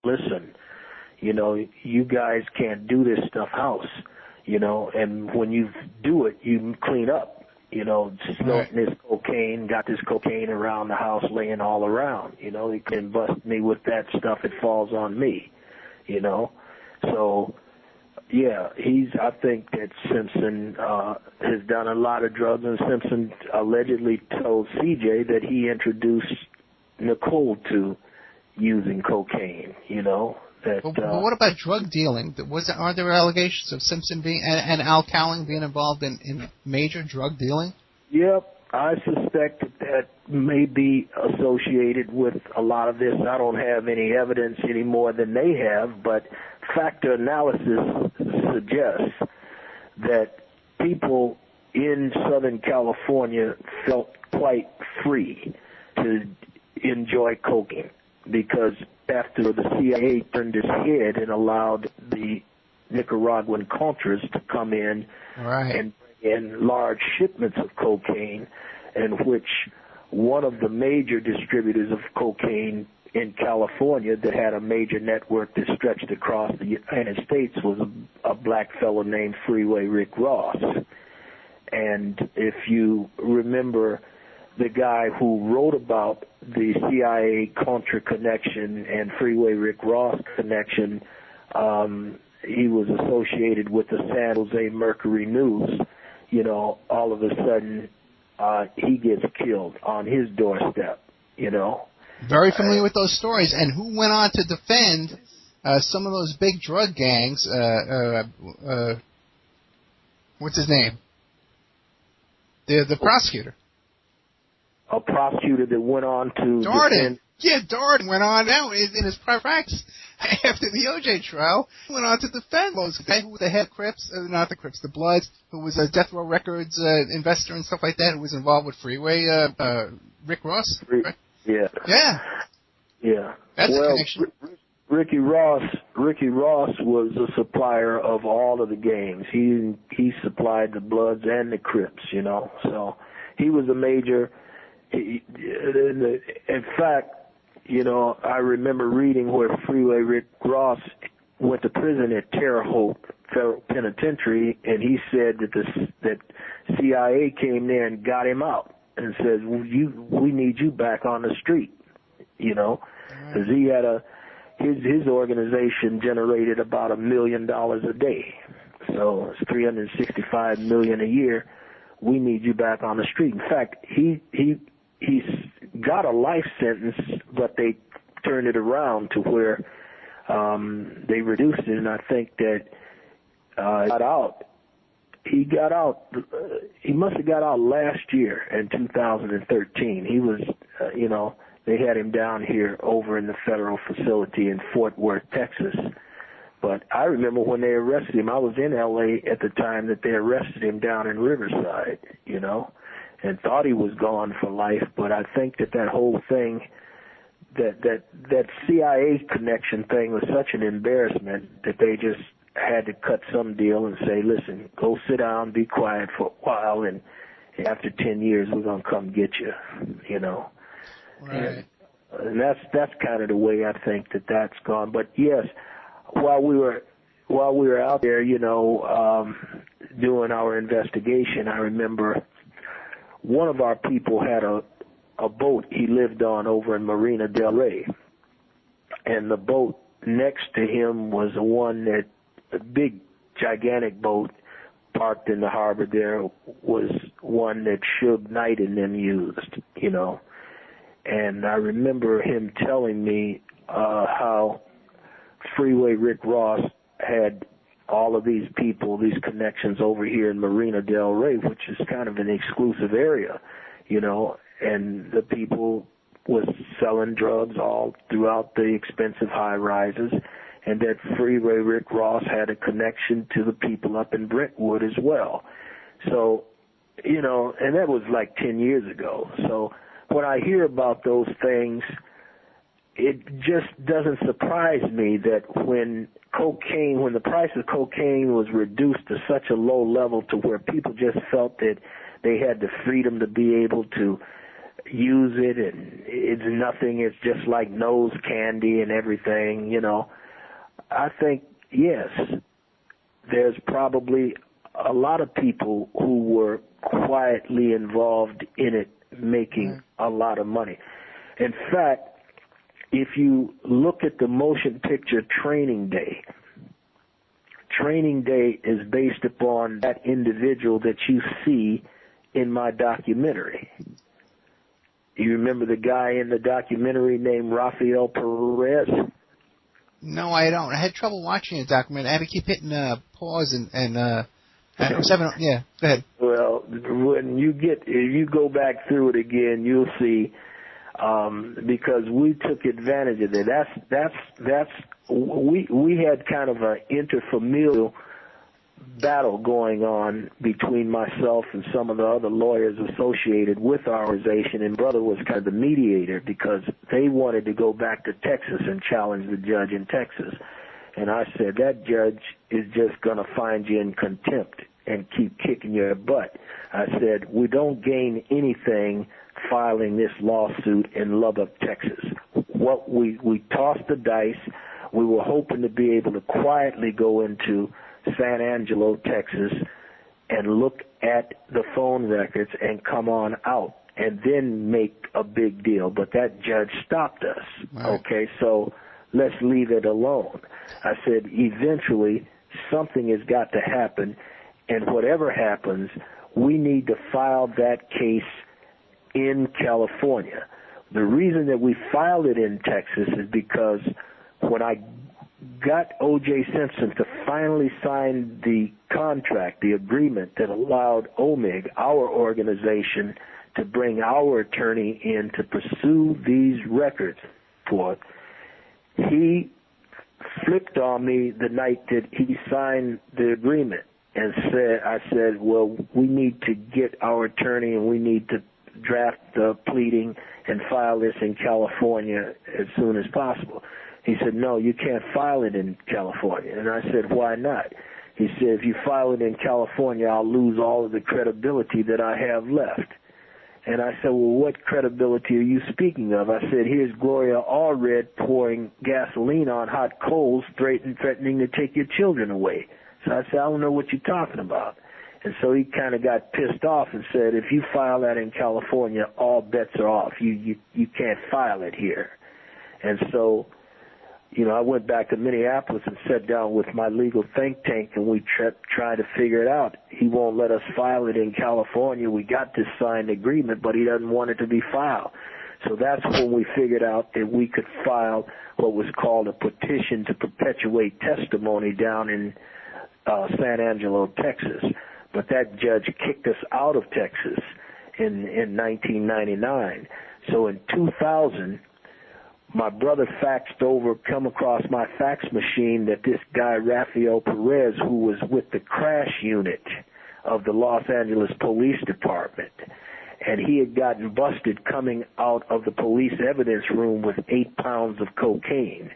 listen, you guys can't do this stuff house, and when you do it, you clean up. Snorting this cocaine, got this cocaine around the house laying all around. They can bust me with that stuff, it falls on me, So, yeah, I think that Simpson has done a lot of drugs, and Simpson allegedly told CJ that he introduced Nicole to using cocaine, But what about drug dealing? Are there allegations of Simpson and Al Cowling being involved in major drug dealing? Yep, I suspect that may be associated with a lot of this. I don't have any evidence any more than they have, but factor analysis suggests that people in Southern California felt quite free to enjoy cocaine, because after the CIA turned its head and allowed the Nicaraguan Contras to come in and bring in large shipments of cocaine, in which one of the major distributors of cocaine in California that had a major network that stretched across the United States was a black fellow named Freeway Rick Ross. And if you remember the guy who wrote about the CIA Contra connection and Freeway Rick Ross connection, he was associated with the San Jose Mercury News. All of a sudden, he gets killed on his doorstep, Very familiar with those stories. And who went on to defend some of those big drug gangs? What's his name? The prosecutor. A prosecutor that went on to Darden. Yeah, Darden went on now in his practice after the OJ trial. He went on to defend those guys who were the head Crips, not the Crips, the Bloods, who was a Death Row Records investor and stuff like that, who was involved with Freeway, Rick Ross. Right? Yeah. Yeah. Yeah. That's a connection. Ricky Ross was a supplier of all of the gangs. He supplied the Bloods and the Crips, So he was a major. In fact, I remember reading where Freeway Rick Ross went to prison at Terre Haute Federal Penitentiary, and he said that CIA came there and got him out and said, we need you back on the street, because he had his organization generated about $1 million a day, so it's $365 million a year. We need you back on the street. In fact, he's got a life sentence, but they turned it around to where they reduced it, and I think that he got out. He must have got out last year in 2013. He was, they had him down here over in the federal facility in Fort Worth, Texas. But I remember when they arrested him, I was in L.A. at the time that they arrested him down in Riverside, and thought he was gone for life. But I think that whole thing, that CIA connection thing was such an embarrassment that they just had to cut some deal and say, listen, go sit down, be quiet for a while, and after 10 years we're going to come get you, Right. And that's kind of the way I think that's gone. But yes, while we were out there, doing our investigation, I remember one of our people had a boat he lived on over in Marina del Rey, and the boat next to him was a big, gigantic boat parked in the harbor there was one that Suge Knight and them used, And I remember him telling me how Freeway Rick Ross had all of these people, these connections over here in Marina del Rey, which is kind of an exclusive area, and the people was selling drugs all throughout the expensive high-rises, and that Freeway Rick Ross had a connection to the people up in Brentwood as well. So, and that was like 10 years ago. So when I hear about those things, it just doesn't surprise me that when the price of cocaine was reduced to such a low level to where people just felt that they had the freedom to be able to use it and it's nothing, it's just like nose candy and everything, you know. I think, yes, there's probably a lot of people who were quietly involved in it making a lot of money. In fact, if you look at the motion picture Training Day is based upon that individual that you see in my documentary. You remember the guy in the documentary named Rafael Perez? No, I don't. I had trouble watching the documentary. I had to keep hitting pause and go ahead. Well, when if you go back through it again, you'll see, because we took advantage of it. We had kind of an interfamilial battle going on between myself and some of the other lawyers associated with our organization, and Brother was kind of the mediator because they wanted to go back to Texas and challenge the judge in Texas. And I said, that judge is just going to find you in contempt and keep kicking your butt. I said, we don't gain anything filing this lawsuit in Lubbock, Texas. What we tossed the dice. We were hoping to be able to quietly go into San Angelo, Texas, and look at the phone records and come on out and then make a big deal. But that judge stopped us. Right. Okay, so let's leave it alone. I said, eventually something has got to happen, and whatever happens, we need to file that case in California. The reason that we filed it in Texas is because when I got OJ Simpson to finally sign the contract, the agreement that allowed OMIG, our organization, to bring our attorney in to pursue these records for it, he flipped on me the night that he signed the agreement and I said, well, we need to get our attorney and we need to draft the pleading and file this in California as soon as possible. He said, no, you can't file it in California. And I said, why not? He said, if you file it in California, I'll lose all of the credibility that I have left. And I said, well, what credibility are you speaking of? I said, here's Gloria Allred pouring gasoline on hot coals, threatening to take your children away. So I said, I don't know what you're talking about. And so he kind of got pissed off and said, if you file that in California, all bets are off. You can't file it here. And so, you know, I went back to Minneapolis and sat down with my legal think tank, and we tried to figure it out. He won't let us file it in California. We got this signed agreement, but he doesn't want it to be filed. So that's when we figured out that we could file what was called a petition to perpetuate testimony down in San Angelo, Texas. But that judge kicked us out of Texas in 1999. So in 2000, my brother come across my fax machine that this guy, Rafael Perez, who was with the crash unit of the Los Angeles Police Department, and he had gotten busted coming out of the police evidence room with 8 pounds of cocaine.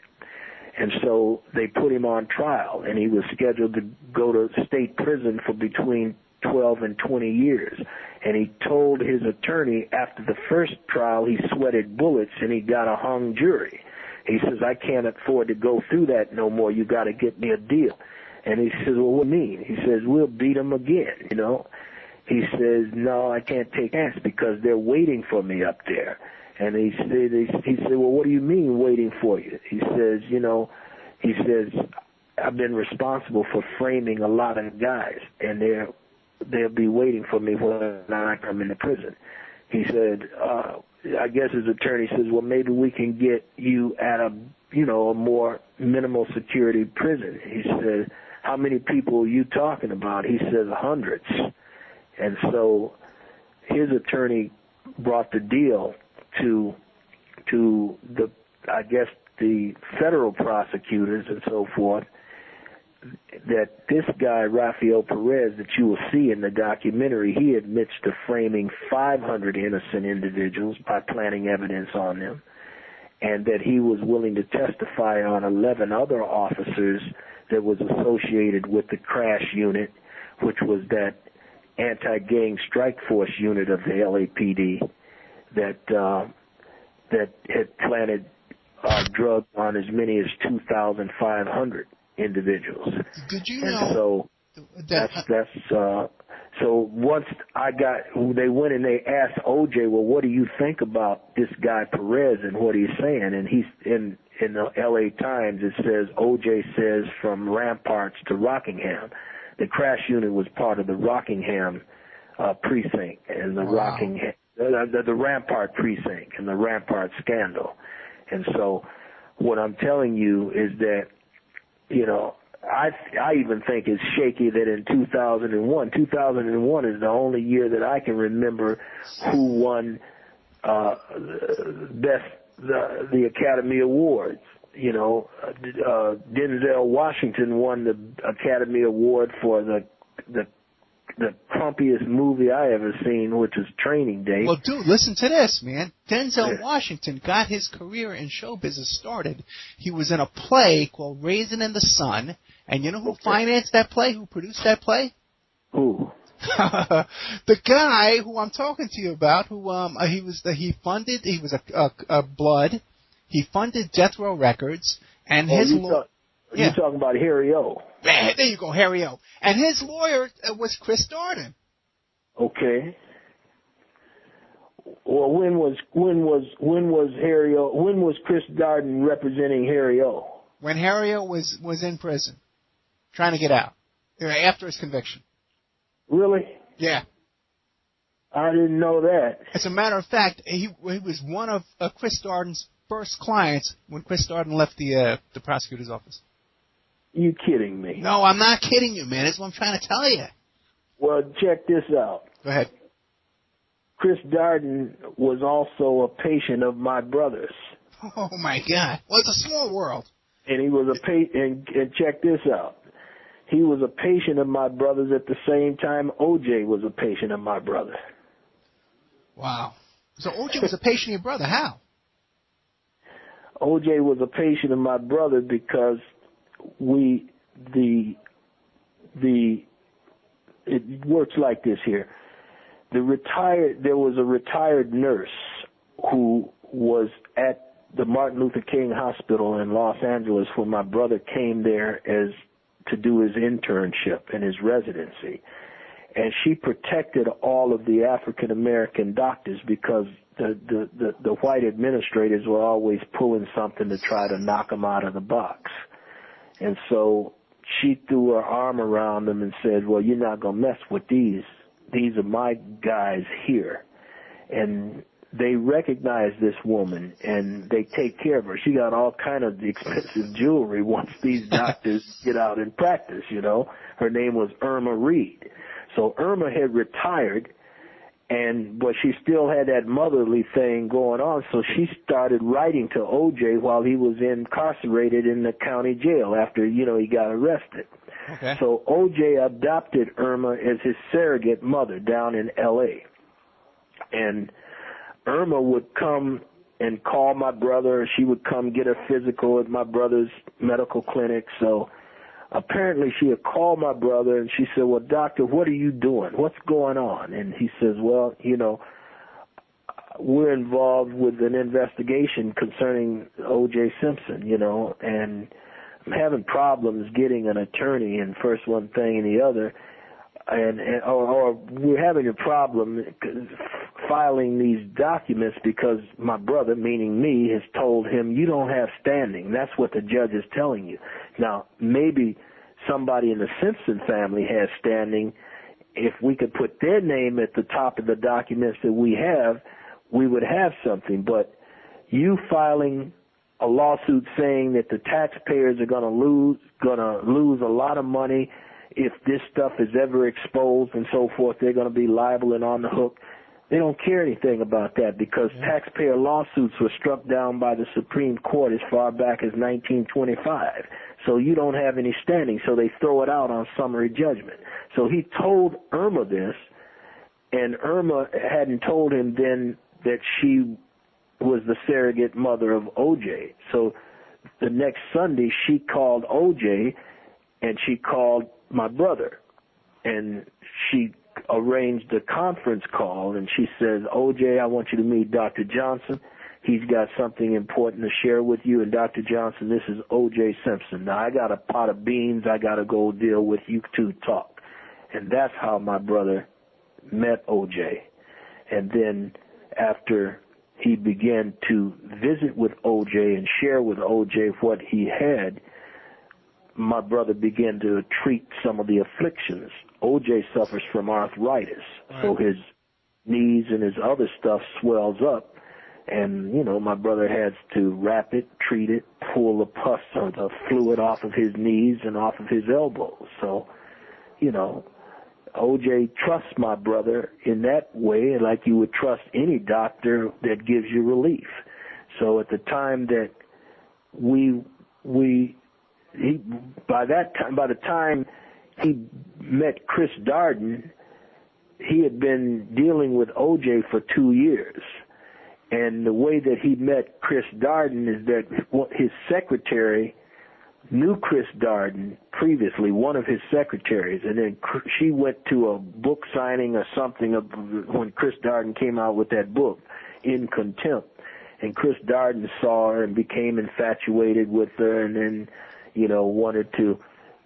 And so they put him on trial, and he was scheduled to go to state prison for between 12 and 20 years. And he told his attorney after the first trial he sweated bullets and he got a hung jury. He says, I can't afford to go through that no more. You got to get me a deal. And he says, well, what do you mean? He says, we'll beat him again, you know. He says, no, I can't take chance because they're waiting for me up there. And he said, well, what do you mean waiting for you? He says, I've been responsible for framing a lot of guys, and they'll be waiting for me when I come into prison. He said, I guess his attorney says, well, maybe we can get you at a more minimal security prison. He said, how many people are you talking about? He says, hundreds. And so his attorney brought the deal to the federal prosecutors and so forth, that this guy, Rafael Perez, that you will see in the documentary, he admits to framing 500 innocent individuals by planting evidence on them, and that he was willing to testify on 11 other officers that was associated with the crash unit, which was that anti-gang strike force unit of the LAPD. that had planted drugs on as many as 2,500 individuals. Did you and know? So once they went and they asked OJ, well, what do you think about this guy Perez and what he's saying? And he's in the L.A. Times, it says OJ says from Ramparts to Rockingham. The crash unit was part of the Rockingham precinct and the Rockingham, the Rampart precinct and the Rampart scandal. And so what I'm telling you is that, you know, I even think it's shaky that in 2001 is the only year that I can remember who won the Academy Awards. You know, Denzel Washington won the Academy Award for the crumpiest movie I ever seen, which was Training Day. Well, dude, listen to this, man. Denzel Washington got his career in show business started. He was in a play called Raisin in the Sun, and you know who financed that play? Who produced that play? Who? The guy who I'm talking to you about, who he was a Blood. He funded Death Row Records, and his lawyer. You're talking about Harry O. Man, there you go, Harry O. And his lawyer was Chris Darden. Okay. Well, when was Harry O? When was Chris Darden representing Harry O? When Harry O was in prison, trying to get out after his conviction. Really? Yeah. I didn't know that. As a matter of fact, he was one of Chris Darden's first clients when Chris Darden left the prosecutor's office. You kidding me? No, I'm not kidding you, man. That's what I'm trying to tell you. Well, check this out. Go ahead. Chris Darden was also a patient of my brother's. Oh my God! Well, it's a small world. And he was and check this out. He was a patient of my brother's at the same time OJ was a patient of my brother. Wow. So OJ was a patient of your brother. How? OJ was a patient of my brother because it works like this here. There was a retired nurse who was at the Martin Luther King Hospital in Los Angeles when my brother came there to do his internship and his residency. And she protected all of the African American doctors because the white administrators were always pulling something to try to knock them out of the box. And so she threw her arm around them and said, well, you're not going to mess with these. These are my guys here. And they recognize this woman, and they take care of her. She got all kind of expensive jewelry once these doctors get out and practice, you know. Her name was Irma Reed. So Irma had retired, but she still had that motherly thing going on, so she started writing to OJ while he was incarcerated in the county jail after, you know, he got arrested. Okay. So OJ adopted Irma as his surrogate mother down in L.A. And Irma would come and call my brother. She would come get a physical at my brother's medical clinic. So apparently she had called my brother and she said, well, doctor, what are you doing? What's going on? And he says, well, you know, we're involved with an investigation concerning OJ Simpson, you know, and I'm having problems getting an attorney and first one thing and the other. Or we're having a problem filing these documents because my brother, meaning me, has told him you don't have standing. That's what the judge is telling you. Now, maybe somebody in the Simpson family has standing. If we could put their name at the top of the documents that we have, we would have something. But you filing a lawsuit saying that the taxpayers are going to lose a lot of money if this stuff is ever exposed and so forth, they're going to be liable and on the hook. They don't care anything about that because taxpayer lawsuits were struck down by the Supreme Court as far back as 1925. So you don't have any standing, so they throw it out on summary judgment. So he told Irma this, and Irma hadn't told him then that she was the surrogate mother of OJ. So the next Sunday she called OJ and she called my brother, and she arranged a conference call, and she says, OJ, I want you to meet Dr. Johnson. He's got something important to share with you. And Dr. Johnson, this is OJ Simpson. Now, I got a pot of beans I got to go deal with. You two talk. And that's how my brother met OJ. And then after he began to visit with OJ and share with OJ what he had, my brother began to treat some of the afflictions. OJ suffers from arthritis, so his knees and his other stuff swells up. And, you know, my brother has to wrap it, treat it, pull the pus or the fluid off of his knees and off of his elbows. So, you know, OJ trusts my brother in that way, like you would trust any doctor that gives you relief. So at the time that by the time he met Chris Darden, he had been dealing with OJ for 2 years. And the way that he met Chris Darden is that his secretary knew Chris Darden previously, one of his secretaries, and then she went to a book signing or something when Chris Darden came out with that book, In Contempt. And Chris Darden saw her and became infatuated with her and then, you know, wanted to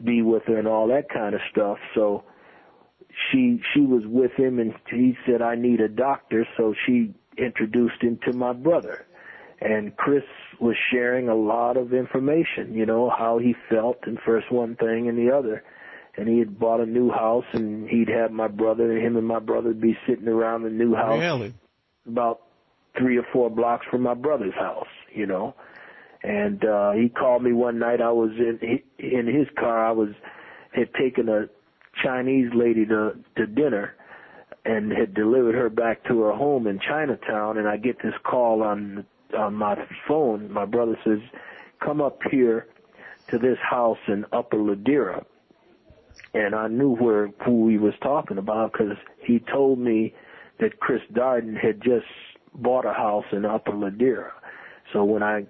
be with her and all that kind of stuff. So she was with him, and he said, I need a doctor, so she introduced him to my brother. And Chris was sharing a lot of information, you know, how he felt, and first one thing and the other. And he had bought a new house, and he'd have him and my brother be sitting around the new house. Really? About 3 or 4 blocks from my brother's house, you know. And he called me one night. I was in his car. Had taken a Chinese lady to dinner and had delivered her back to her home in Chinatown. And I get this call on my phone. My brother says, come up here to this house in Upper Ladera. And I knew who he was talking about because he told me that Chris Darden had just bought a house in Upper Ladera. So when I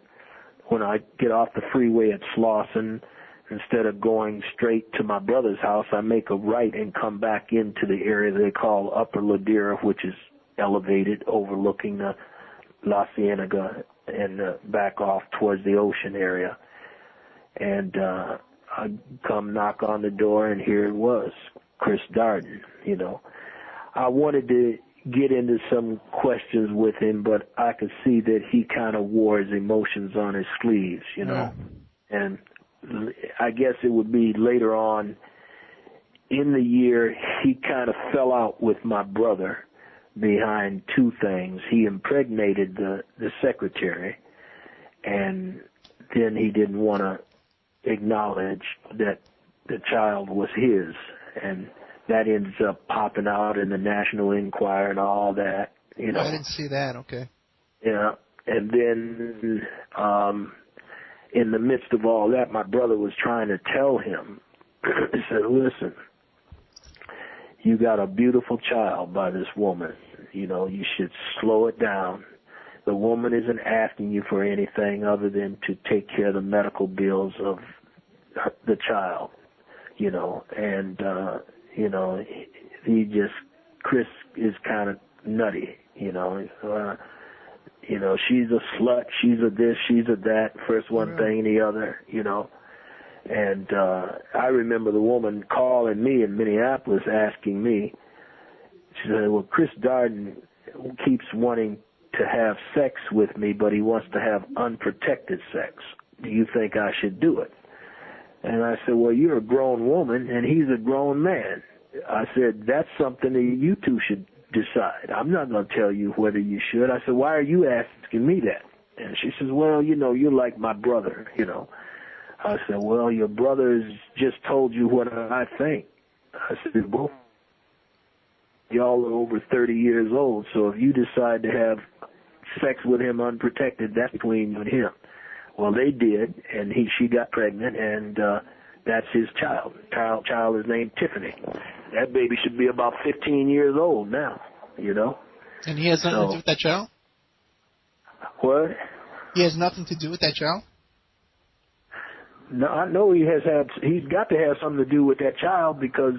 get off the freeway at Slauson, instead of going straight to my brother's house, I make a right and come back into the area they call Upper Ladera, which is elevated, overlooking the La Cienega, and back off towards the ocean area. And I come knock on the door, and here it was, Chris Darden, you know. I wanted to get into some questions with him, but I could see that he kind of wore his emotions on his sleeves, you know. Yeah. And I guess it would be later on in the year he kind of fell out with my brother behind 2 things. He impregnated the secretary, and then he didn't want to acknowledge that the child was his, and that ends up popping out in the National Enquirer and all that, you know. I didn't see that, okay. Yeah, and then in the midst of all that, my brother was trying to tell him, he said, listen, you got a beautiful child by this woman. You know, you should slow it down. The woman isn't asking you for anything other than to take care of the medical bills of the child, you know. And, you know, Chris is kind of nutty, you know. You know, she's a slut, she's a this, she's a that, first one thing and the other, you know. And I remember the woman calling me in Minneapolis asking me, she said, well, Chris Darden keeps wanting to have sex with me, but he wants to have unprotected sex. Do you think I should do it? And I said, well, you're a grown woman, and he's a grown man. I said, that's something that you two should decide. I'm not going to tell you whether you should. I said, why are you asking me that? And she says, well, you know, you're like my brother, you know. I said, well, your brother's just told you what I think. I said, well, y'all are over 30 years old, so if you decide to have sex with him unprotected, that's between you and him. Well, they did, and she got pregnant, and that's his child. Child is named Tiffany. That baby should be about 15 years old now, you know. And he has nothing to do with that child? What? He has nothing to do with that child? No, I know he's got to have something to do with that child because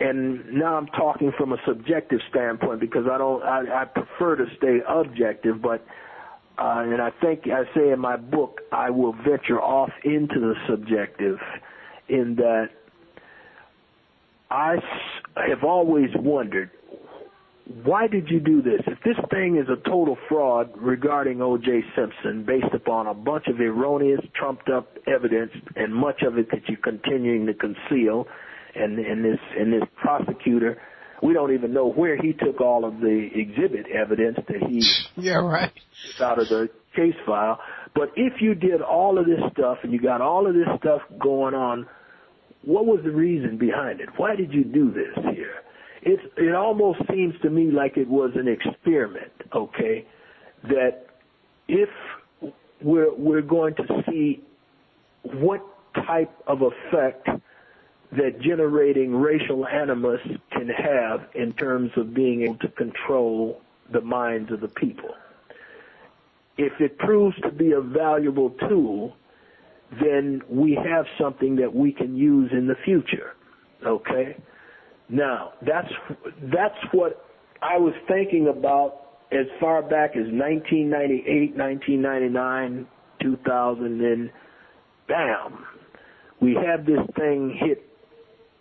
and now I'm talking from a subjective standpoint because I prefer to stay objective, but and I think I say in my book I will venture off into the subjective in that I have always wondered, why did you do this? If this thing is a total fraud regarding OJ Simpson based upon a bunch of erroneous, trumped-up evidence and much of it that you're continuing to conceal, and this prosecutor, we don't even know where he took all of the exhibit evidence that he took out of the case file. But if you did all of this stuff and you got all of this stuff going on, what was the reason behind it? Why did you do this here? It almost seems to me like it was an experiment, okay, that if we're going to see what type of effect that generating racial animus can have in terms of being able to control the minds of the people. If it proves to be a valuable tool, then we have something that we can use in the future, okay? Now, that's what I was thinking about as far back as 1998, 1999, 2000, and bam, we had this thing hit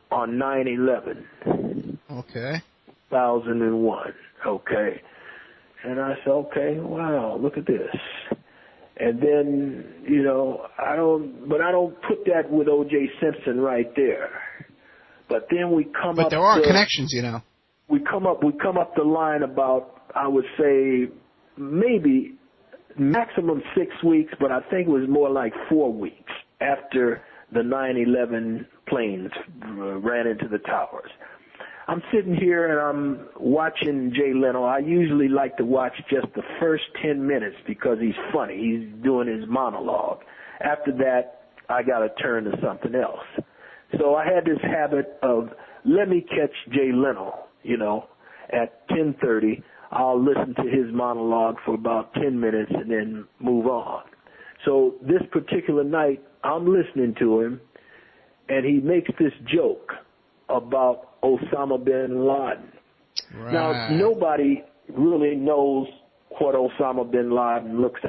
on 9/11. Okay. 2001, okay. And I said, okay, wow, look at this. And then, you know, I don't put that with O.J. Simpson right there. But then we come But up. But there are connections, you know. We come up the line about, I would say, maybe maximum 6 weeks, but I think it was more like 4 weeks after the 9/11 planes ran into the towers. I'm sitting here and I'm watching Jay Leno. I usually like to watch just the first 10 minutes because he's funny. He's doing his monologue. After that, I got to turn to something else. So I had this habit of, let me catch Jay Leno, you know, at 10:30. I'll listen to his monologue for about 10 minutes and then move on. So this particular night, I'm listening to him, and he makes this joke about Osama bin Laden. Right. Now, nobody really knows what Osama bin Laden looks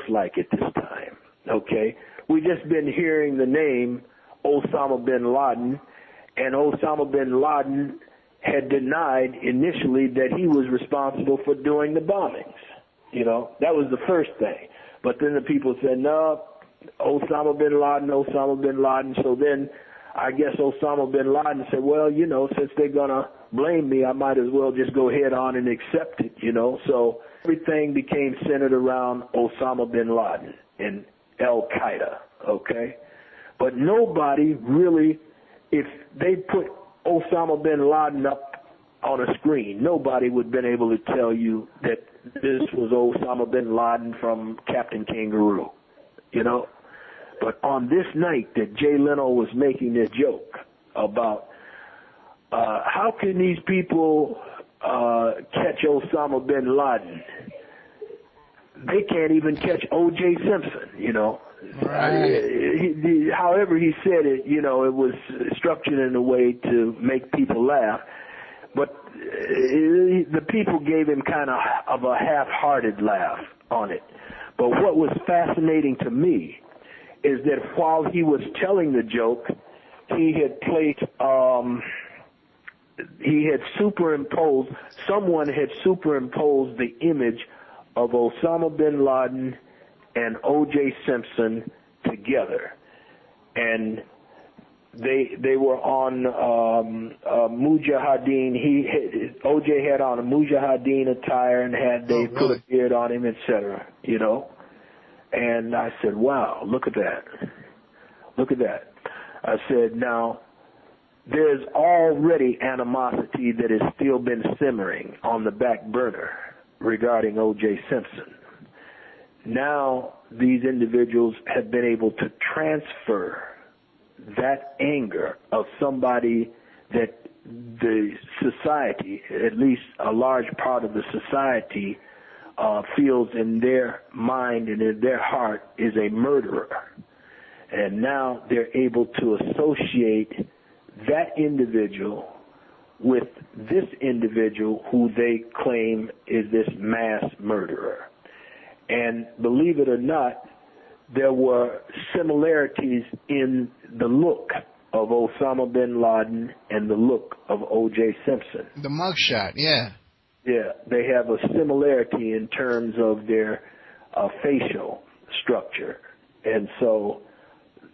like at this time, okay? We've just been hearing the name Osama bin Laden, and Osama bin Laden had denied initially that he was responsible for doing the bombings. You know, that was the first thing. But then the people said, no, Osama bin Laden. So then I guess Osama bin Laden said, well, you know, since they're going to blame me, I might as well just go head on and accept it, you know. So everything became centered around Osama bin Laden and Al-Qaeda, okay? But nobody really, if they put Osama bin Laden up on a screen, nobody would have been able to tell you that this was Osama bin Laden from Captain Kangaroo, you know. But on this night that Jay Leno was making this joke about how can these people catch Osama bin Laden? They can't even catch OJ Simpson, you know. Right. However he said it, you know, it was structured in a way to make people laugh. But the people gave him kind of a half-hearted laugh on it. But what was fascinating to me is that while he was telling the joke, someone had superimposed the image of Osama bin Laden and O.J. Simpson together. And they were on Mujahideen. O.J. had on a Mujahideen attire and they put a beard on him, etc., you know. And I said, wow, look at that. Look at that. I said, now, there's already animosity that has still been simmering on the back burner regarding O.J. Simpson. Now, these individuals have been able to transfer that anger of somebody that the society, at least a large part of the society, feels in their mind and in their heart is a murderer. And now they're able to associate that individual with this individual who they claim is this mass murderer. And believe it or not, there were similarities in the look of Osama bin Laden and the look of OJ Simpson. The mugshot, yeah. Yeah, they have a similarity in terms of their facial structure. And so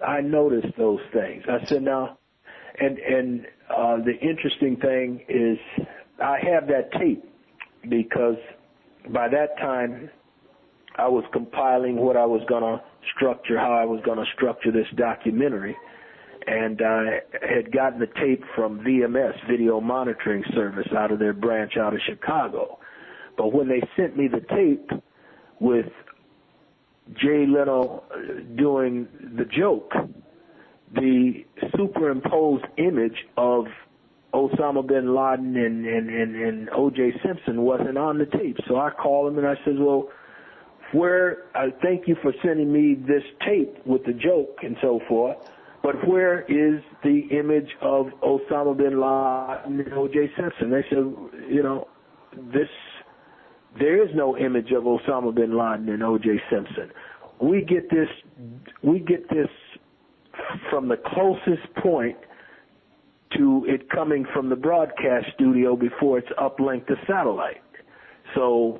I noticed those things. I said, now, and the interesting thing is I have that tape because by that time I was compiling what I was going to structure, how I was going to structure this documentary. And I had gotten the tape from VMS, Video Monitoring Service, out of their branch out of Chicago. But when they sent me the tape with Jay Leno doing the joke, the superimposed image of Osama bin Laden and OJ Simpson wasn't on the tape. So I called him and I said, well, I thank you for sending me this tape with the joke and so forth, but where is the image of Osama bin Laden and O.J. Simpson? They said, there is no image of Osama bin Laden and O.J. Simpson. We get this from the closest point to it coming from the broadcast studio before it's uplinked to satellite. So,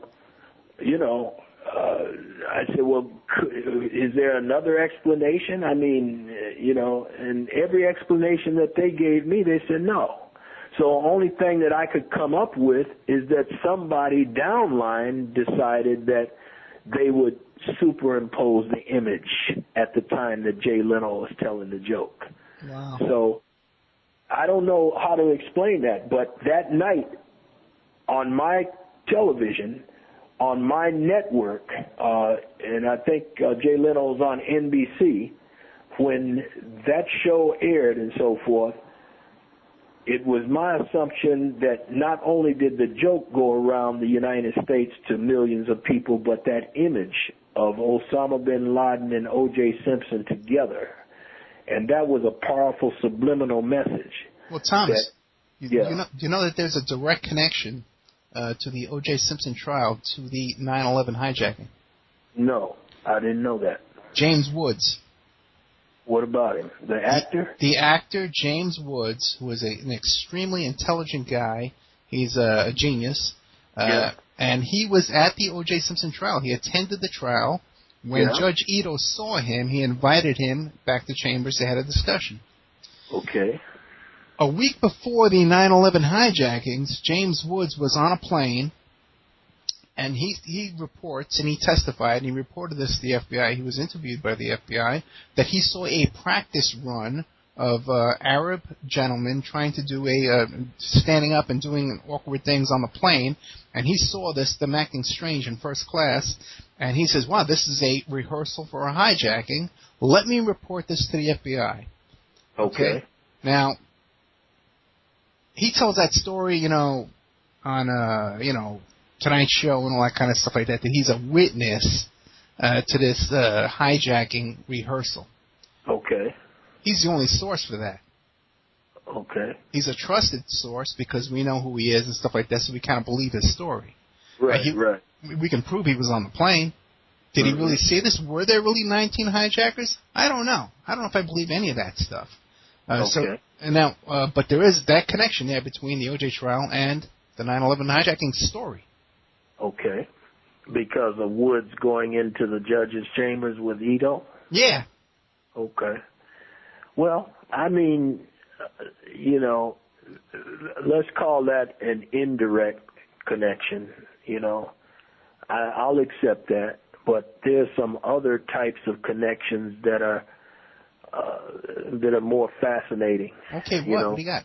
I said, well, is there another explanation? I mean, and every explanation that they gave me, they said no. So the only thing that I could come up with is that somebody downline decided that they would superimpose the image at the time that Jay Leno was telling the joke. Wow. So I don't know how to explain that, but that night on my television, on my network, and I think Jay Leno was on NBC, when that show aired and so forth, it was my assumption that not only did the joke go around the United States to millions of people, but that image of Osama bin Laden and O.J. Simpson together. And that was a powerful subliminal message. Well, Thomas, do you know that there's a direct connection to the O.J. Simpson trial to the 9/11 hijacking? No, I didn't know that. James Woods. What about him? The actor? The actor, James Woods, who is an extremely intelligent guy. He's a genius. And he was at the O.J. Simpson trial. He attended the trial. When Judge Ito saw him, he invited him back to chambers. They had a discussion. Okay. A week before the 9/11 hijackings, James Woods was on a plane, and he reports, and he testified, and he reported this to the FBI. He was interviewed by the FBI, that he saw a practice run of Arab gentlemen trying to do standing up and doing awkward things on the plane, and he saw them acting strange in first class, and he says, wow, this is a rehearsal for a hijacking. Let me report this to the FBI. Okay. Now, he tells that story, on, Tonight Show and all that kind of stuff like that he's a witness to this hijacking rehearsal. Okay. He's the only source for that. Okay. He's a trusted source because we know who he is and stuff like that, so we kind of believe his story. Right, right. We can prove he was on the plane. Did he really see this? Were there really 19 hijackers? I don't know. I don't know if I believe any of that stuff. Okay. But there is that connection there between the O.J. trial and the 9/11 hijacking story. Okay. Because of Woods going into the judge's chambers with Ito? Yeah. Okay. Well, I mean, let's call that an indirect connection, I'll accept that. But there's some other types of connections that are more fascinating. Okay, what do you got?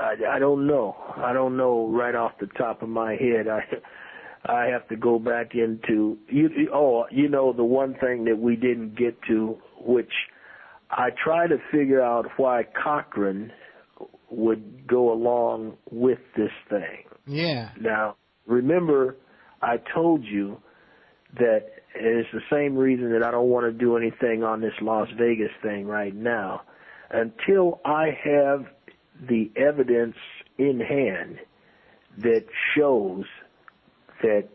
I don't know. I don't know right off the top of my head. I have to go back into the one thing that we didn't get to, which I try to figure out why Cochran would go along with this thing. Yeah. Now, remember, I told you that it's the same reason that I don't want to do anything on this Las Vegas thing right now until I have the evidence in hand that shows that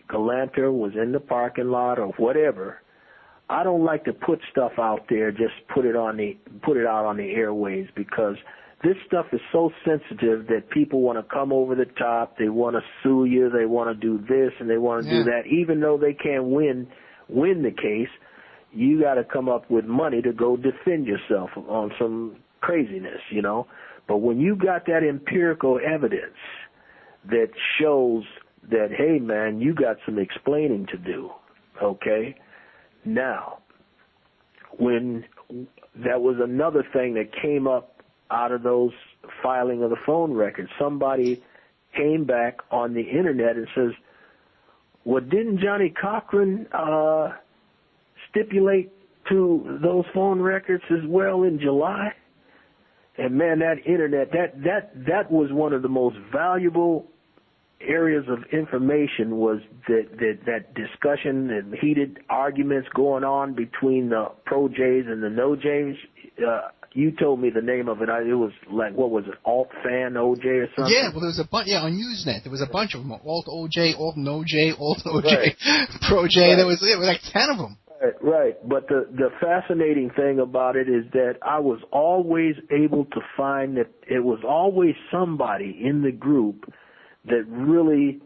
Galanter was in the parking lot or whatever, I don't like to put stuff out there, just put it out on the airways, because this stuff is so sensitive that people want to come over the top. They want to sue you. They want to do this and they want to do that. Even though they can't win the case, you got to come up with money to go defend yourself on some craziness, you know. But when you got that empirical evidence that shows that, hey, man, you got some explaining to do, okay? Now, when that was another thing that came up out of those filing of the phone records, somebody came back on the internet and says, well, didn't Johnny Cochran stipulate to those phone records as well in July? And man, that internet, that was one of the most valuable areas of information, was that discussion and heated arguments going on between the pro-Jays and the no-Jays. You told me the name of it. It was like, what was it, Alt-Fan OJ or something? Yeah, well, there was a bunch, on Usenet. There was a bunch of them. Alt-OJ, Alt-No-J, Alt-OJ, right. Pro-J. Right. There was like 10 of them. Right. But the fascinating thing about it is that I was always able to find that it was always somebody in the group that really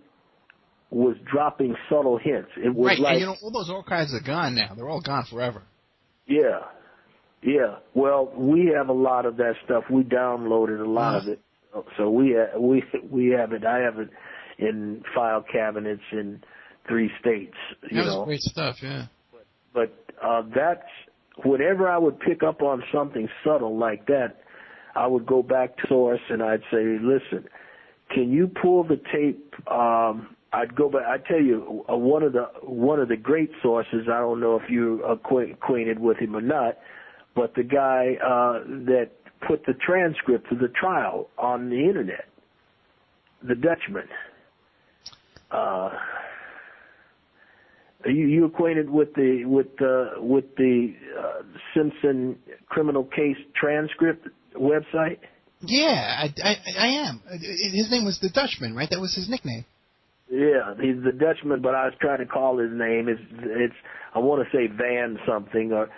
was dropping subtle hints. It was right, like, and all those archives are gone now. They're all gone forever. Yeah. Well, we have a lot of that stuff. We downloaded a lot of it, so we have it. I have it in file cabinets in 3 states. That's great stuff. Yeah. But that's whenever I would pick up on something subtle like that, I would go back to source and I'd say, listen, can you pull the tape? I'd go back. I tell you, one of the great sources. I don't know if you're acquainted with him or not, but the guy that put the transcript of the trial on the internet, the Dutchman. Are you acquainted with the Simpson criminal case transcript website? Yeah, I am. His name was the Dutchman, right? That was his nickname. Yeah, he's the Dutchman, but I was trying to call his name. It's I want to say Van something, or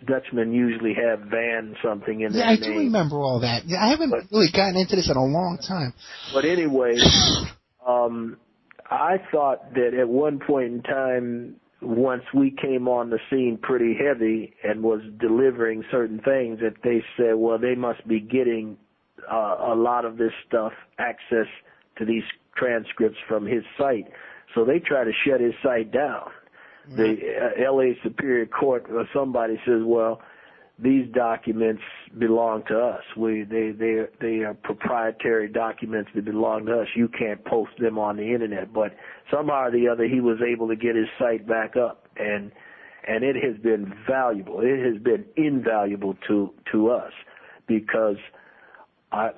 Dutchmen usually have Van something in their name. Yeah, I do remember all that. Yeah, I haven't really gotten into this in a long time. But anyway, I thought that at one point in time, once we came on the scene pretty heavy and was delivering certain things, that they said, well, they must be getting a lot of this stuff, access to these transcripts from his site. So they try to shut his site down. Mm-hmm. The L.A. Superior Court or somebody says, well, these documents belong to us. They are proprietary documents that belong to us. You can't post them on the internet. But somehow or the other, he was able to get his site back up, and it has been valuable. It has been invaluable to us because,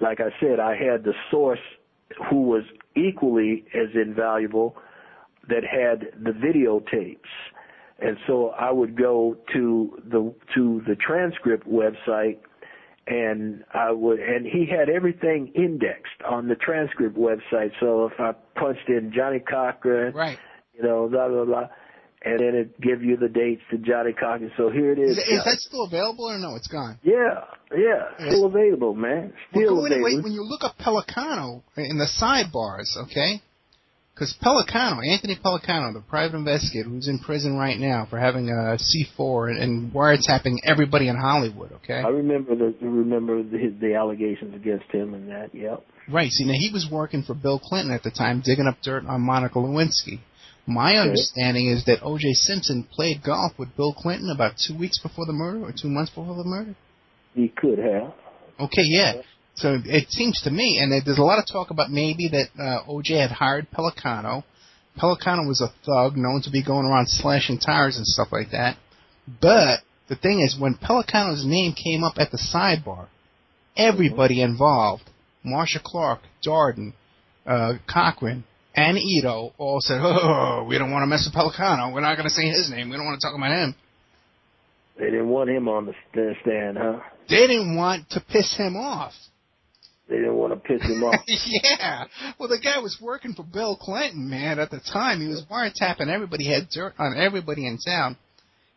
like I said, I had the source who was equally as invaluable that had the videotapes. And so I would go to the transcript website, and he had everything indexed on the transcript website. So if I punched in Johnny Cochran, right, blah blah blah, and then it give you the dates to Johnny Cochran. So here it is. Is that still available or no? It's gone. Yeah, still available, man. Still available. Anyway, when you look up Pelicano in the sidebars, okay. Because Anthony Pelicano, the private investigator who's in prison right now for having a C4 and wiretapping everybody in Hollywood, okay? I remember the allegations against him and that, yep. Right. See, now he was working for Bill Clinton at the time, digging up dirt on Monica Lewinsky. My understanding is that OJ Simpson played golf with Bill Clinton about 2 weeks before the murder or 2 months before the murder. He could have. Okay, yeah. So it seems to me, and there's a lot of talk about maybe that O.J. had hired Pelicano. Pelicano was a thug known to be going around slashing tires and stuff like that. But the thing is, when Pelicano's name came up at the sidebar, everybody involved, Marsha Clark, Darden, Cochran, and Ito, all said, oh, we don't want to mess with Pelicano. We're not going to say his name. We don't want to talk about him. They didn't want him on the stand, huh? They didn't want to piss him off. They didn't want to piss him off. Yeah. Well, the guy was working for Bill Clinton, man. At the time, he was wiretapping everybody, had dirt on everybody in town.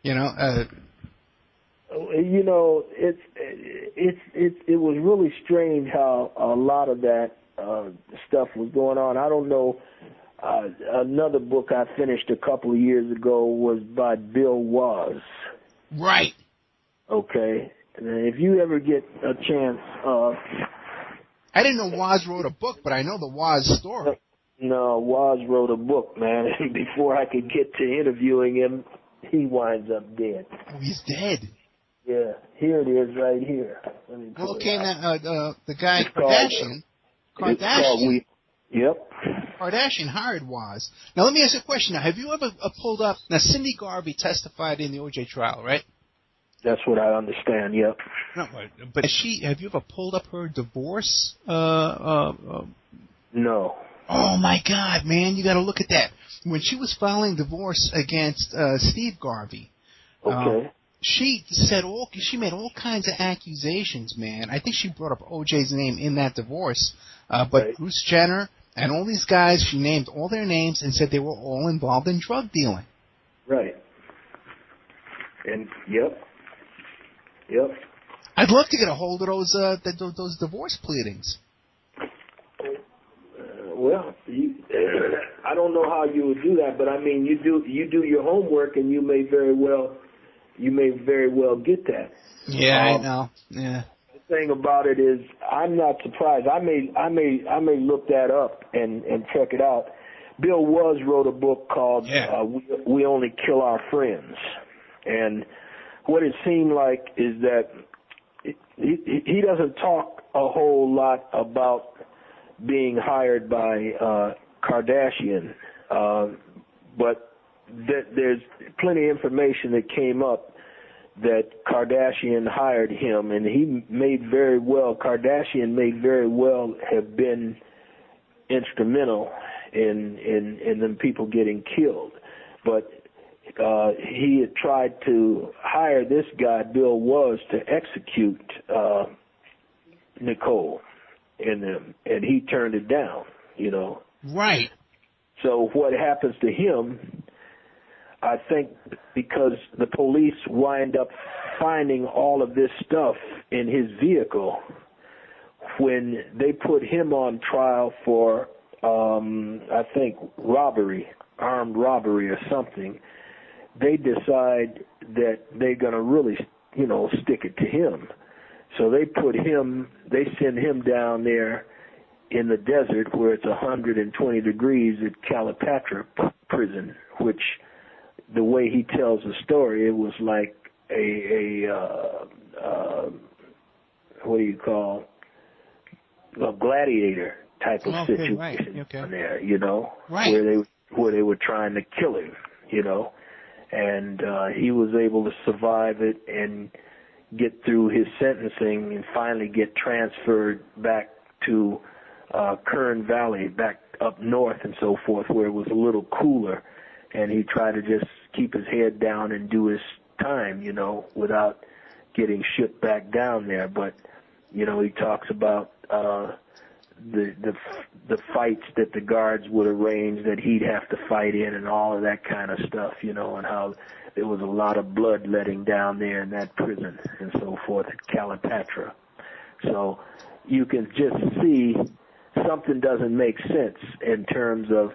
You know. You know, it was really strange how a lot of that stuff was going on. I don't know. Another book I finished a couple of years ago was by Bill Woz. Right. Okay. And if you ever get a chance, I didn't know Woz wrote a book, but I know the Woz story. No, Woz wrote a book, man. And before I could get to interviewing him, he winds up dead. Oh, he's dead. Yeah, here it is, right here. Well, okay, now the guy Kardashian. Yep. Kardashian hired Woz. Now let me ask you a question. Now, have you ever pulled up? Now, Cindy Garvey testified in the OJ trial, right? That's what I understand. Yep. No, but have you ever pulled up her divorce? No. Oh my God, man! You got to look at that. When she was filing divorce against Steve Garvey, okay, she made all kinds of accusations, man. I think she brought up OJ's name in that divorce, but right. Bruce Jenner and all these guys, she named all their names and said they were all involved in drug dealing. Right. And yep. I'd love to get a hold of those divorce pleadings. Well, I don't know how you would do that, but I mean, you do your homework, and you may very well get that. Yeah, I know. Yeah. The thing about it is, I'm not surprised. I may look that up and check it out. Bill Woz wrote a book called "We Only Kill Our Friends," and what it seemed like is that he doesn't talk a whole lot about being hired by Kardashian, but there's plenty of information that came up that Kardashian hired him, and Kardashian may very well have been instrumental in them people getting killed. But he had tried to hire this guy, Bill Woz, to execute Nicole and them, and he turned it down, you know. Right. So what happens to him, I think because the police wind up finding all of this stuff in his vehicle, when they put him on trial for, I think, armed robbery or something, they decide that they're going to really, stick it to him. So they send him down there in the desert where it's 120 degrees at Calipatra prison, which the way he tells the story, it was like a gladiator type of situation right. there, right. where they were trying to kill him, and he was able to survive it and get through his sentencing and finally get transferred back to Kern Valley, back up north and so forth, where it was a little cooler, and he tried to just keep his head down and do his time, without getting shipped back down there. But, he talks about the fights that the guards would arrange that he'd have to fight in and all of that kind of stuff, and how there was a lot of blood letting down there in that prison and so forth at Calipatra. So you can just see something doesn't make sense in terms of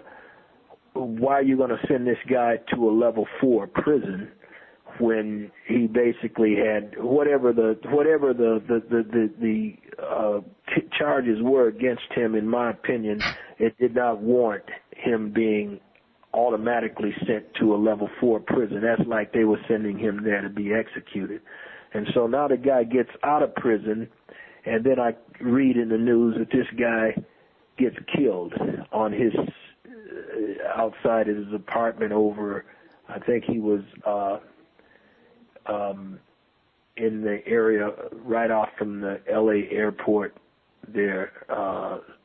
why are you going to send this guy to a level 4 prison when he basically had whatever the charges were against him. In my opinion, it did not warrant him being automatically sent to a level 4 prison. That's like they were sending him there to be executed. And so now the guy gets out of prison, and then I read in the news that this guy gets killed on his outside his apartment over, I think he was in the area right off from the L.A. airport there,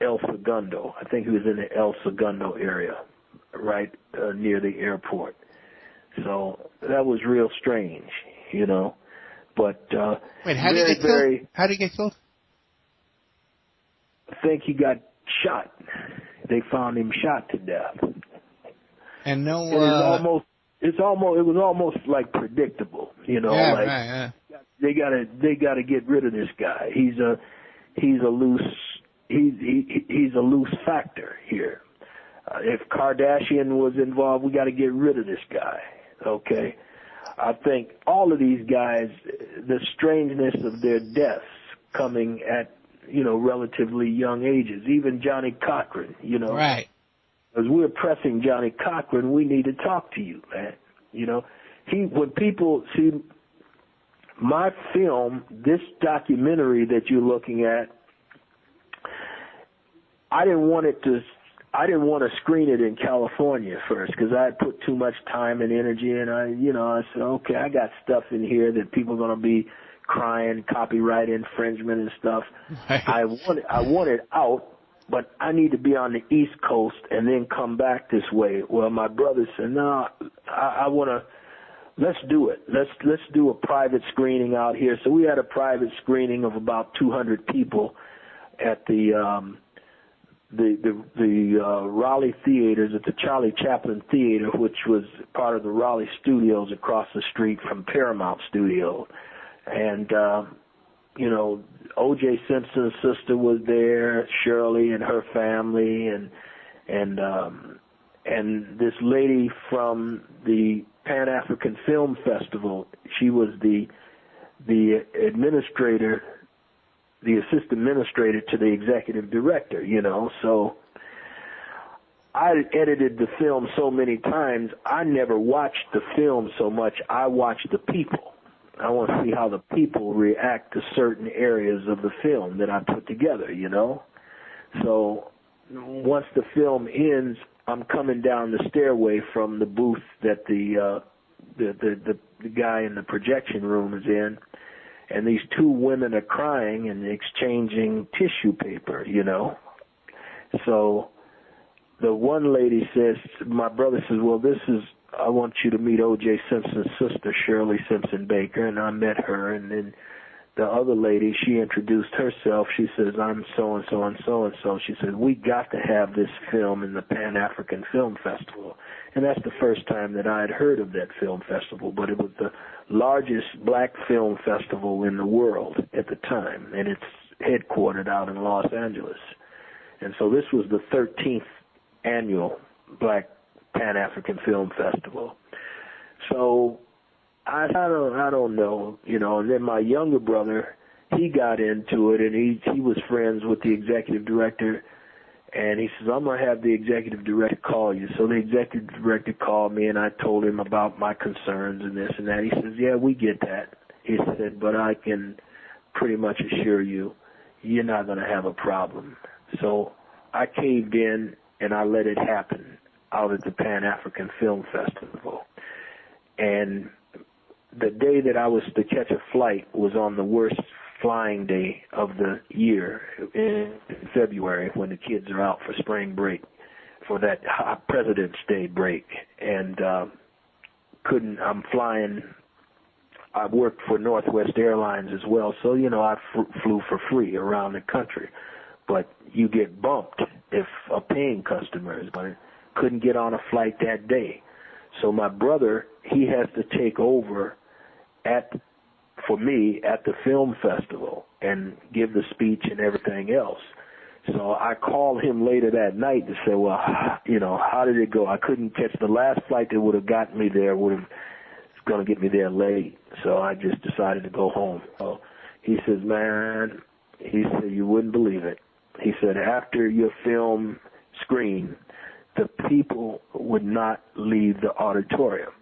El Segundo. I think he was in the El Segundo area, right near the airport. So that was real strange, But wait, how did he get killed? How did he get killed? I think he got shot. They found him shot to death. And no, it was almost like predictable, you know. Yeah, like, right, yeah. They gotta get rid of this guy. He's a loose factor here. If Kardashian was involved, we got to get rid of this guy. Okay, I think all of these guys, the strangeness of their deaths coming at relatively young ages. Even Johnny Cochran, right. As we're pressing Johnny Cochran, we need to talk to you, man. When people see my film, this documentary that you're looking at, I didn't want to screen it in California first because I had put too much time and energy, and I said, okay, I got stuff in here that people are going to be crying, copyright infringement and stuff. Right. I want it out. But I need to be on the East Coast and then come back this way. Well, my brother said, no, I want to, let's do it. Let's do a private screening out here. So we had a private screening of about 200 people at the Raleigh theaters, at the Charlie Chaplin Theater, which was part of the Raleigh Studios across the street from Paramount Studio. And, OJ Simpson's sister was there, Shirley and her family, and this lady from the Pan African Film Festival. She was the administrator, the assistant administrator to the executive director. So I edited the film so many times. I never watched the film so much. I watched the people. I want to see how the people react to certain areas of the film that I put together, So once the film ends, I'm coming down the stairway from the booth that the guy in the projection room is in, and these two women are crying and exchanging tissue paper, So the one lady says, my brother says, well, I want you to meet O.J. Simpson's sister, Shirley Simpson Baker, and I met her. And then the other lady, she introduced herself. She says, I'm so-and-so and so-and-so. She said, we got to have this film in the Pan-African Film Festival. And that's the first time that I had heard of that film festival, but it was the largest black film festival in the world at the time, and it's headquartered out in Los Angeles. And so this was the 13th annual Black Pan-African Film Festival. So I don't know, and then my younger brother, he got into it, and he was friends with the executive director, and he says, I'm going to have the executive director call you. So the executive director called me, and I told him about my concerns and this and that. He says, yeah, we get that. He said, but I can pretty much assure you, you're not going to have a problem. So I caved in, and I let it happen out at the Pan-African Film Festival. And the day that I was to catch a flight was on the worst flying day of the year in February, when the kids are out for spring break, for that President's Day break. And I'm flying. I worked for Northwest Airlines as well, so, I flew for free around the country. But you get bumped if a paying customer is going to couldn't get on a flight that day. So my brother, he has to take over for me at the film festival and give the speech and everything else. So I called him later that night to say, well, how did it go? I couldn't catch the last flight that would have gotten me there, it's going to get me there late. So I just decided to go home. So he says, man, you wouldn't believe it. He said, after your film screen, the people would not leave the auditorium.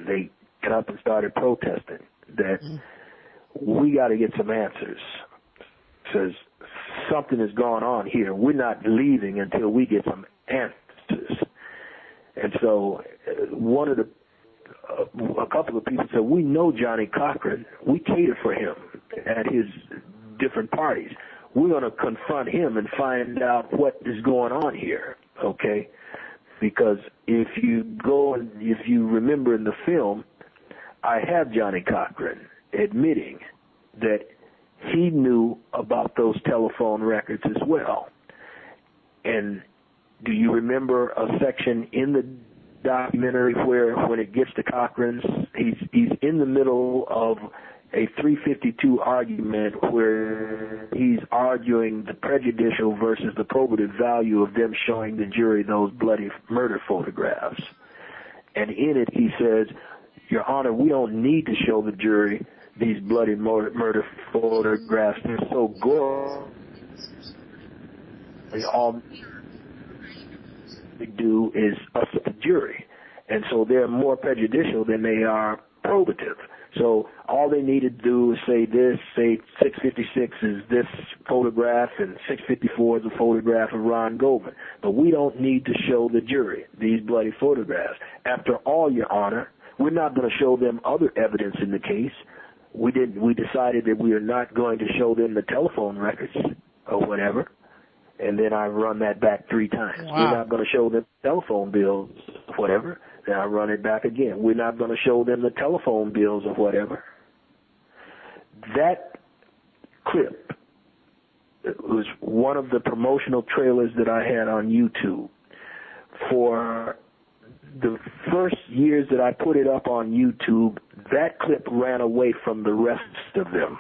They got up and started protesting that we got to get some answers. Says something is going on here. We're not leaving until we get some answers. And so a couple of people said, we know Johnny Cochran. We cater for him at his different parties. We're going to confront him and find out what is going on here. Okay, because if you remember in the film, I have Johnny Cochran admitting that he knew about those telephone records as well. And do you remember a section in the documentary where, when it gets to Cochran's, he's in the middle of a 352 argument where he's arguing the prejudicial versus the probative value of them showing the jury those bloody murder photographs. And in it he says, Your Honor, we don't need to show the jury these bloody murder photographs. They're so gory. All they do is upset the jury. And so they're more prejudicial than they are probative. So all they need to do is say this, say 656 is this photograph and 654 is a photograph of Ron Goldman. But we don't need to show the jury these bloody photographs. After all, Your Honor, we're not going to show them other evidence in the case. We decided that we are not going to show them the telephone records or whatever. And then I run that back 3 times. Wow. We're not going to show them telephone bills or whatever. Then I run it back again. We're not going to show them the telephone bills or whatever. That clip was one of the promotional trailers that I had on YouTube. For the first years that I put it up on YouTube, that clip ran away from the rest of them.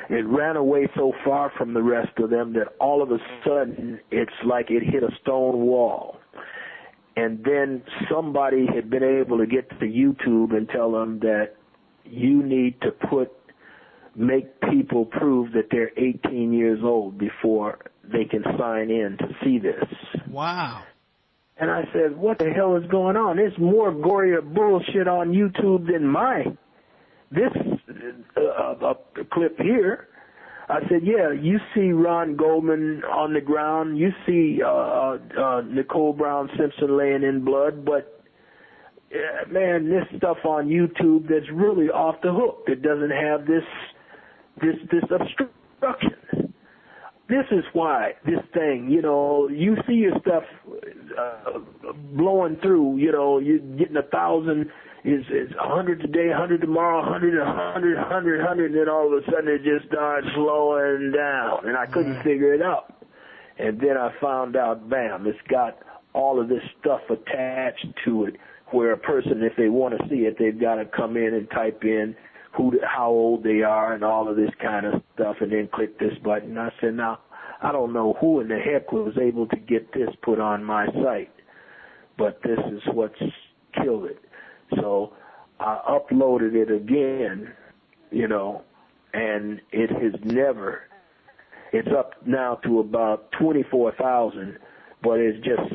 It ran away so far from the rest of them that all of a sudden it's like it hit a stone wall. And then somebody had been able to get to YouTube and tell them that you need to make people prove that they're 18 years old before they can sign in to see this. Wow. And I said, what the hell is going on? There's more gory bullshit on YouTube than this clip here. I said, yeah, you see Ron Goldman on the ground, you see Nicole Brown Simpson laying in blood, but man, this stuff on YouTube that's really off the hook, that doesn't have this obstruction. This is why this thing, you see your stuff blowing through, you're getting 1,000. Is 100 today, 100 tomorrow, 100, 100, 100, 100, and then all of a sudden it just starts slowing down, and I couldn't figure it out. And then I found out, bam, it's got all of this stuff attached to it, where a person, if they want to see it, they've got to come in and type in how old they are and all of this kind of stuff, and then click this button. I said, now, I don't know who in the heck was able to get this put on my site, but this is what's killed it. So I uploaded it again, and it has never, it's up now to about 24,000, but it's just,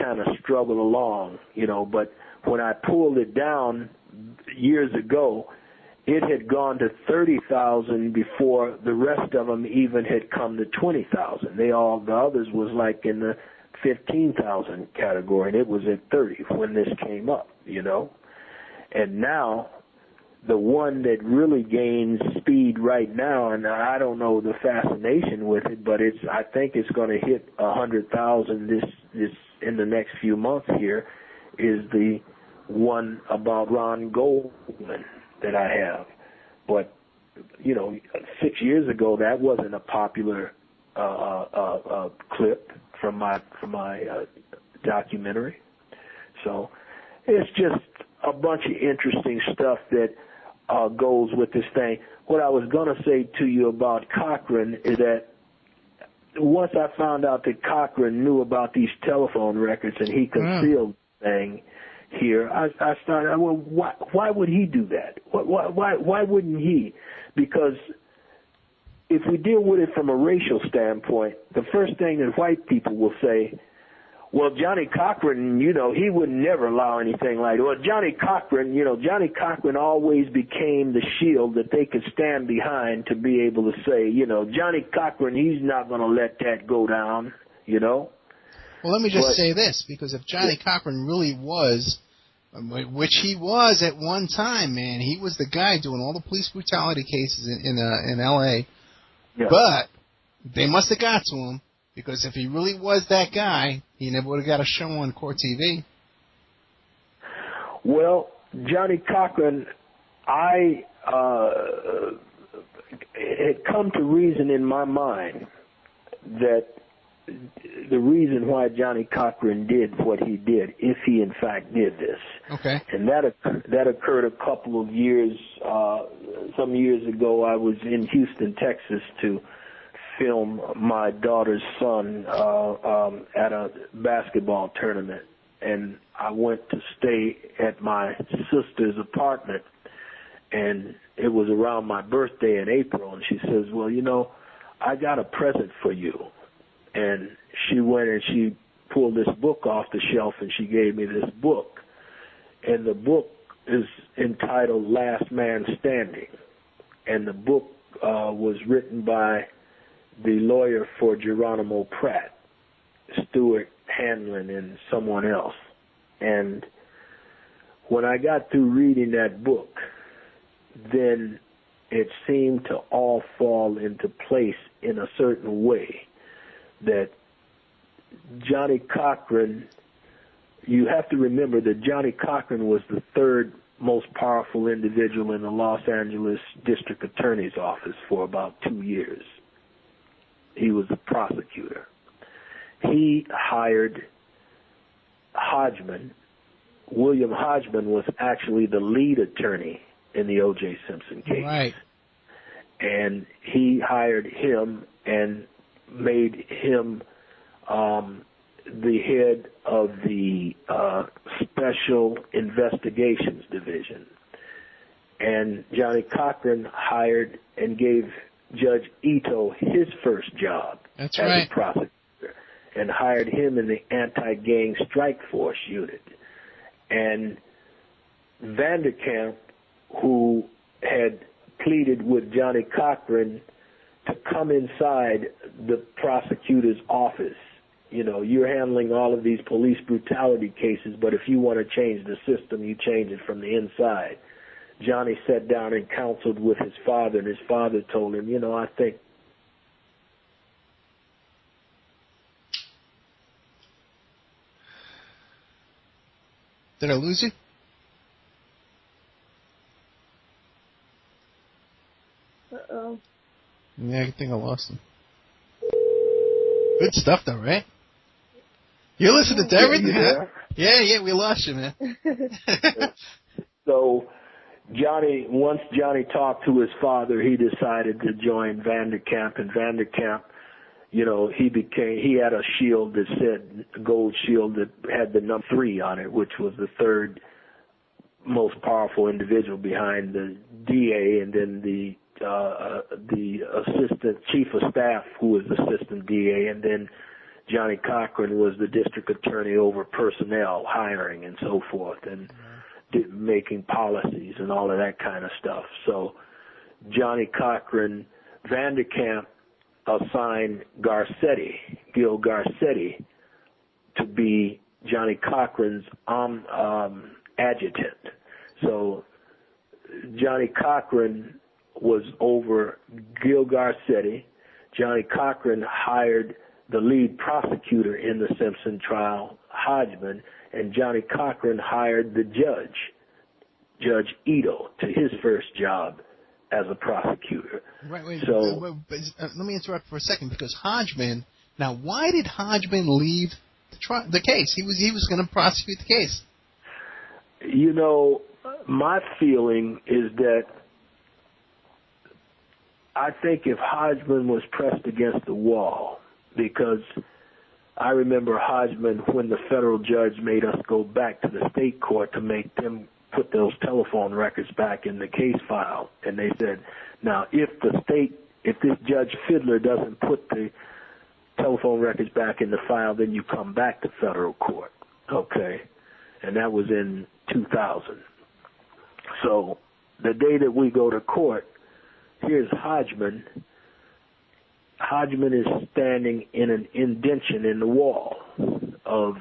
kind of struggled along, but when I pulled it down years ago, it had gone to 30,000 before the rest of them even had come to 20,000. The others was like in the 15,000 category, and it was at 30 when this came up, And now, the one that really gains speed right now, and I don't know the fascination with it, but I think it's going to hit 100,000 this in the next few months here, is the one about Ron Goldman that I have. But 6 years ago, that wasn't a popular clip from my documentary. So it's just a bunch of interesting stuff that goes with this thing. What I was going to say to you about Cochran is that once I found out that Cochran knew about these telephone records and he concealed the thing here, I started, well, why would he do that? Why wouldn't he? Because if we deal with it from a racial standpoint, the first thing that white people will say, well, Johnny Cochran, he would never allow anything like that. Well, Johnny Cochran always became the shield that they could stand behind to be able to say, Johnny Cochran, he's not going to let that go down, Well, let me just say this, because if Johnny Cochran really was, which he was at one time, man, he was the guy doing all the police brutality cases in L.A., but they must have got to him. Because if he really was that guy, he never would have got a show on court TV. Well, Johnny Cochran I had come to reason in my mind that the reason why Johnny Cochran did what he did, if he in fact did this, and that occurred a couple of years, some years ago. I was in Houston, Texas, to film my daughter's son at a basketball tournament, and I went to stay at my sister's apartment, and it was around my birthday in April, and she says, well, you know, I got a present for you. And she went and she pulled this book off the shelf, and she gave me this book. And the book is entitled Last Man Standing. And the book was written by the lawyer for Geronimo Pratt, Stuart Hanlon, and someone else. And when I got through reading that book, then it seemed to all fall into place in a certain way. That Johnny Cochran, you have to remember that Johnny Cochran was the third most powerful individual in the Los Angeles District Attorney's office for about 2 years. He was the prosecutor. He hired Hodgman. William Hodgman was actually the lead attorney in the OJ Simpson case. Right. And he hired him and made him the head of the Special Investigations Division. And Johnny Cochran hired and gave Judge Ito his first job as a prosecutor, and hired him in the anti-gang strike force unit. And Vanderkamp, who had pleaded with Johnny Cochran to come inside the prosecutor's office. You know, you're handling all of these police brutality cases, but if you want to change the system, you change it from the inside. Johnny sat down and counseled with his father, and his father told him, you know, I think... Did I lose you? Uh-oh. Yeah, I think I lost him. Good stuff, though, right? You're listening to everything, huh? Yeah, we lost you, man. So, once Johnny talked to his father, he decided to join Vanderkamp, and Vanderkamp, you know, he had a shield that said, a gold shield that had the number 3 on it, which was the third most powerful individual behind the DA, and then the assistant chief of staff, who was assistant DA, and then Johnny Cochran was the district attorney over personnel, hiring, and so forth, and making policies and all of that kind of stuff. So Johnny Cochran, Vanderkamp assigned Gil Garcetti, to be Johnny Cochran's adjutant. So Johnny Cochran was over Gil Garcetti. Johnny Cochran hired the lead prosecutor in the Simpson trial, Hodgman, and Johnny Cochran hired the judge, Judge Ito, to his first job as a prosecutor. Right, wait, so, let me interrupt for a second, because Hodgman, now why did Hodgman leave the case? He was going to prosecute the case. You know, my feeling is that I think if Hodgman was pressed against the wall, because I remember Hodgman, when the federal judge made us go back to the state court to make them put those telephone records back in the case file, and they said, now if this Judge Fiddler doesn't put the telephone records back in the file, then you come back to federal court, okay? And that was in 2000. So the day that we go to court, here's Hodgman. Hodgman is standing in an indention in the wall of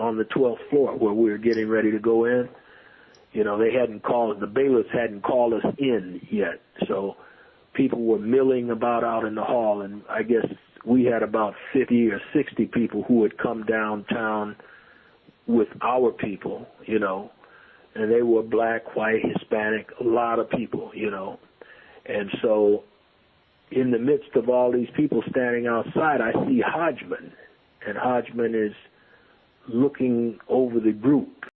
on the 12th floor where we were getting ready to go in. You know, the bailiffs hadn't called us in yet. So people were milling about out in the hall, and I guess we had about 50 or 60 people who had come downtown with our people, you know, and they were black, white, Hispanic, a lot of people, And so in the midst of all these people standing outside, I see Hodgman, and Hodgman is looking over the group.